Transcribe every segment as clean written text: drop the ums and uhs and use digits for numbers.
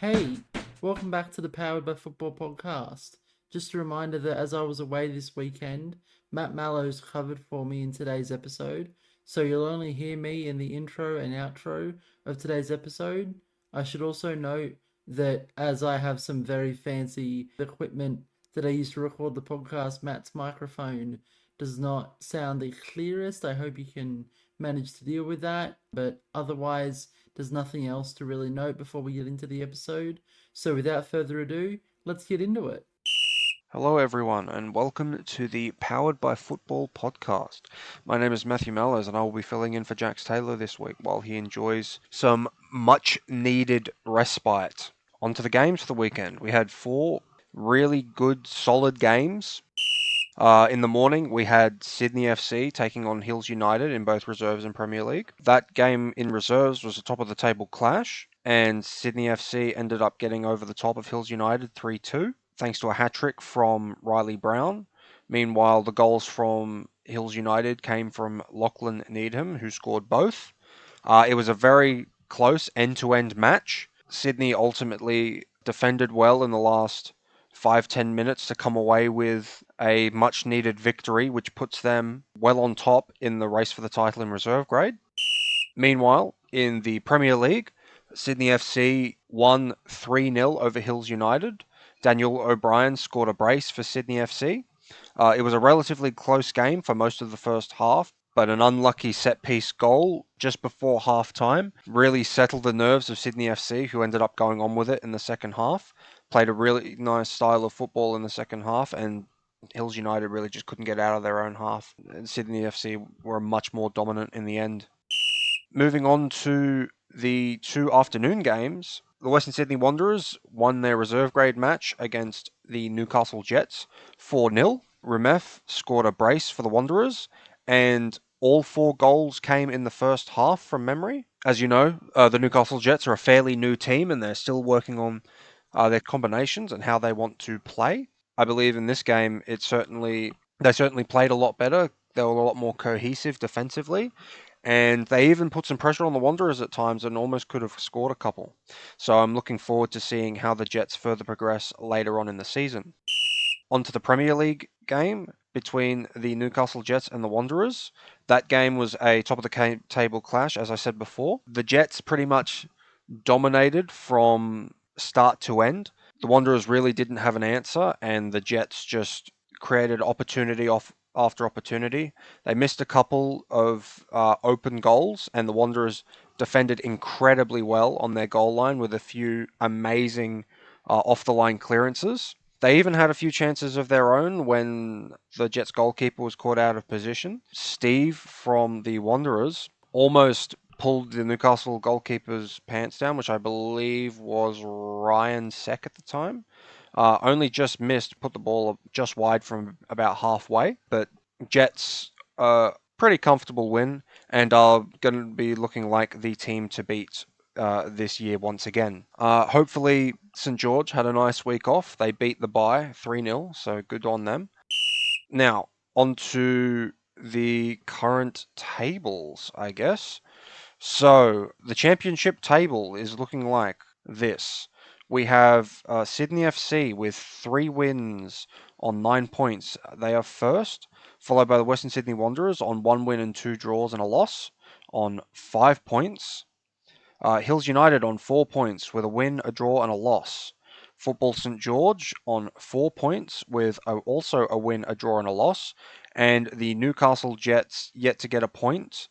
Hey, welcome back to the Powered by Football podcast. Just a reminder that as I was away this weekend, Matt Mallows covered for me in today's episode, so you'll only hear me in the intro and outro of today's episode. I should also note that as I have some very fancy equipment that I use to record the podcast, Matt's microphone does not sound the clearest. I hope you can manage to deal with that, but otherwise, there's nothing else to really note before we get into the episode. So without further ado, let's get into it. Hello, everyone, and welcome to the Powered by Football podcast. My name is Matthew Mallows, and I will be filling in for Jax Taylor this week while he enjoys some much needed respite. On to the games for the weekend. We had four really good, solid games. In the morning, we had Sydney FC taking on Hills United in both reserves and Premier League. That game in reserves was a top of the table clash, and Sydney FC ended up getting over the top of Hills United 3-2, thanks to a hat-trick from Riley Brown. Meanwhile, the goals from Hills United came from Lachlan Needham, who scored both. It was a very close end-to-end match. Sydney ultimately defended well in the last 5-10 minutes to come away with a much needed victory, which puts them well on top in the race for the title in reserve grade. Meanwhile, in the Premier League, Sydney FC won 3-0 over Hills United. Daniel O'Brien scored a brace for Sydney FC. It was a relatively close game for most of the first half, but an unlucky set-piece goal just before half-time really settled the nerves of Sydney FC, who ended up going on with it in the second half. Played a really nice style of football in the second half, and Hills United really just couldn't get out of their own half. And Sydney FC were much more dominant in the end. Moving on to the two afternoon games, the Western Sydney Wanderers won their reserve grade match against the Newcastle Jets 4-0. Rumef scored a brace for the Wanderers, and all four goals came in the first half from memory. As you know, the Newcastle Jets are a fairly new team, and they're still working on their combinations and how they want to play. I believe in this game, they certainly played a lot better. They were a lot more cohesive defensively, and they even put some pressure on the Wanderers at times and almost could have scored a couple. So I'm looking forward to seeing how the Jets further progress later on in the season. On to the Premier League game between the Newcastle Jets and the Wanderers. That game was a top of the table clash, as I said before. The Jets pretty much dominated from start to end. The Wanderers really didn't have an answer, and the Jets just created opportunity after opportunity. They missed a couple of open goals, and the Wanderers defended incredibly well on their goal line with a few amazing off-the-line clearances. They even had a few chances of their own when the Jets goalkeeper was caught out of position. Steve from the Wanderers almost pulled the Newcastle goalkeeper's pants down, which I believe was Ryan Seck at the time. Only just missed, put the ball just wide from about halfway. But Jets, pretty comfortable win, and are going to be looking like the team to beat this year once again. Hopefully, St George had a nice week off. They beat the bye 3-0, so good on them. Now, on to the current tables, I guess. So, the championship table is looking like this. We have Sydney FC with 3 wins on 9 points. They are first, followed by the Western Sydney Wanderers on 1 win and 2 draws and a loss on 5 points. Hills United on 4 points with a win, a draw, and a loss. Football St George on 4 points with also a win, a draw, and a loss. And the Newcastle Jets yet to get a point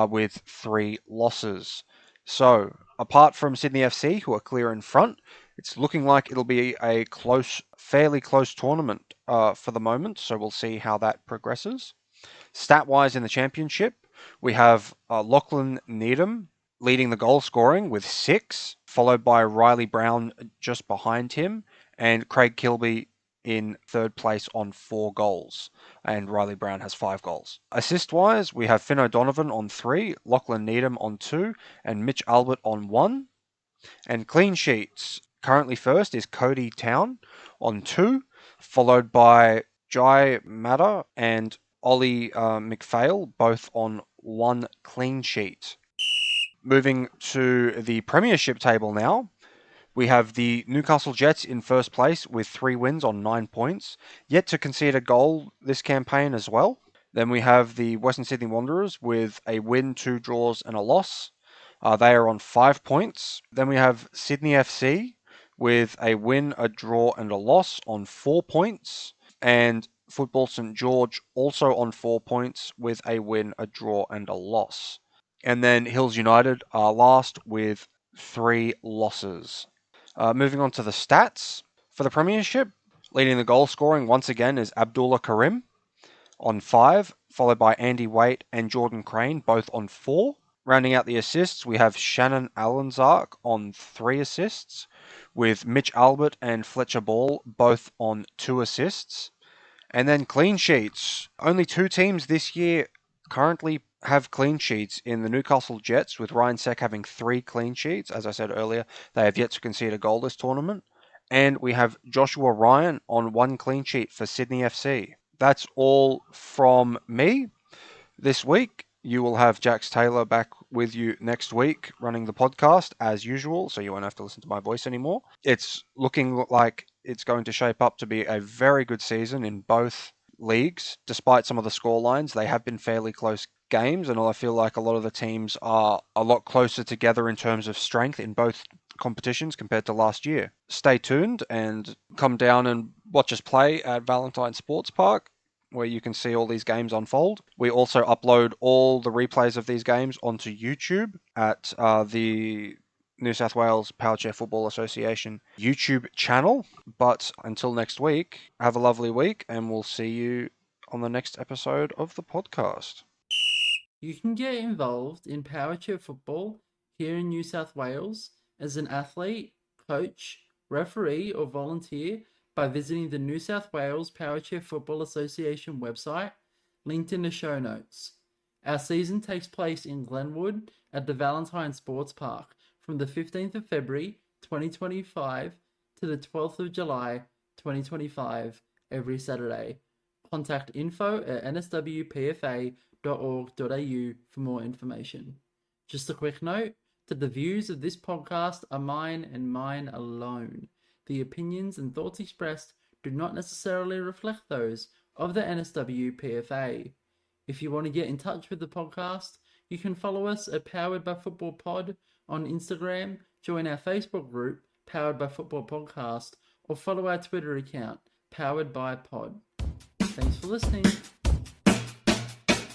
with 3 losses. So, apart from Sydney FC, who are clear in front, it's looking like it'll be a fairly close tournament for the moment. So we'll see how that progresses. Stat-wise in the championship, we have Lachlan Needham leading the goal scoring with 6, followed by Riley Brown just behind him, and Craig Kilby in third place on 4 goals, and Riley Brown has 5 goals. Assist-wise, we have Finn O'Donovan on 3, Lachlan Needham on 2, and Mitch Albert on 1. And clean sheets, currently first is Cody Town on 2, followed by Jai Matter and Ollie McPhail, both on 1 clean sheet. Moving to the Premiership table now, We have the Newcastle Jets in first place with 3 wins on 9 points, yet to concede a goal this campaign as well. Then we have the Western Sydney Wanderers with a win, 2 draws, and a loss. They are on 5 points. Then we have Sydney FC with a win, a draw, and a loss on 4 points. And Football St George also on 4 points with a win, a draw, and a loss. And then Hills United are last with 3 losses. Moving on to the stats for the Premiership, leading the goal scoring once again is Abdullah Karim on 5, followed by Andy Waite and Jordan Crane, both on 4. Rounding out the assists, we have Shannon Allanzark on 3 assists, with Mitch Albert and Fletcher Ball both on 2 assists. And then clean sheets. Only 2 teams this year currently have clean sheets in the Newcastle Jets, with Ryan Seck having 3 clean sheets. As I said earlier, they have yet to concede a goal this tournament. And we have Joshua Ryan on 1 clean sheet for Sydney FC. That's all from me this week. You will have Jax Taylor back with you next week running the podcast as usual, so you won't have to listen to my voice anymore. It's looking like it's going to shape up to be a very good season in both leagues. Despite some of the scorelines, they have been fairly close games, and I feel like a lot of the teams are a lot closer together in terms of strength in both competitions compared to last year. Stay tuned and come down and watch us play at Valentine Sports Park, where you can see all these games unfold. We also upload all the replays of these games onto YouTube at the New South Wales Power Chair Football Association YouTube channel. But until next week, have a lovely week, and we'll see you on the next episode of the podcast. You can get involved in Power Chair football here in New South Wales as an athlete, coach, referee, or volunteer by visiting the New South Wales Power Chair Football Association website, linked in the show notes. Our season takes place in Glenwood at the Valentine Sports Park from the 15th of February 2025 to the 12th of July 2025 every Saturday. Contact info@nswpfa.org.au for more information. Just a quick note that the views of this podcast are mine and mine alone. The opinions and thoughts expressed do not necessarily reflect those of the NSWPFA. If you want to get in touch with the podcast, you can follow us at Powered by Football Pod on Instagram, join our Facebook group, Powered by Football Podcast, or follow our Twitter account, Powered by Pod. Thanks for listening.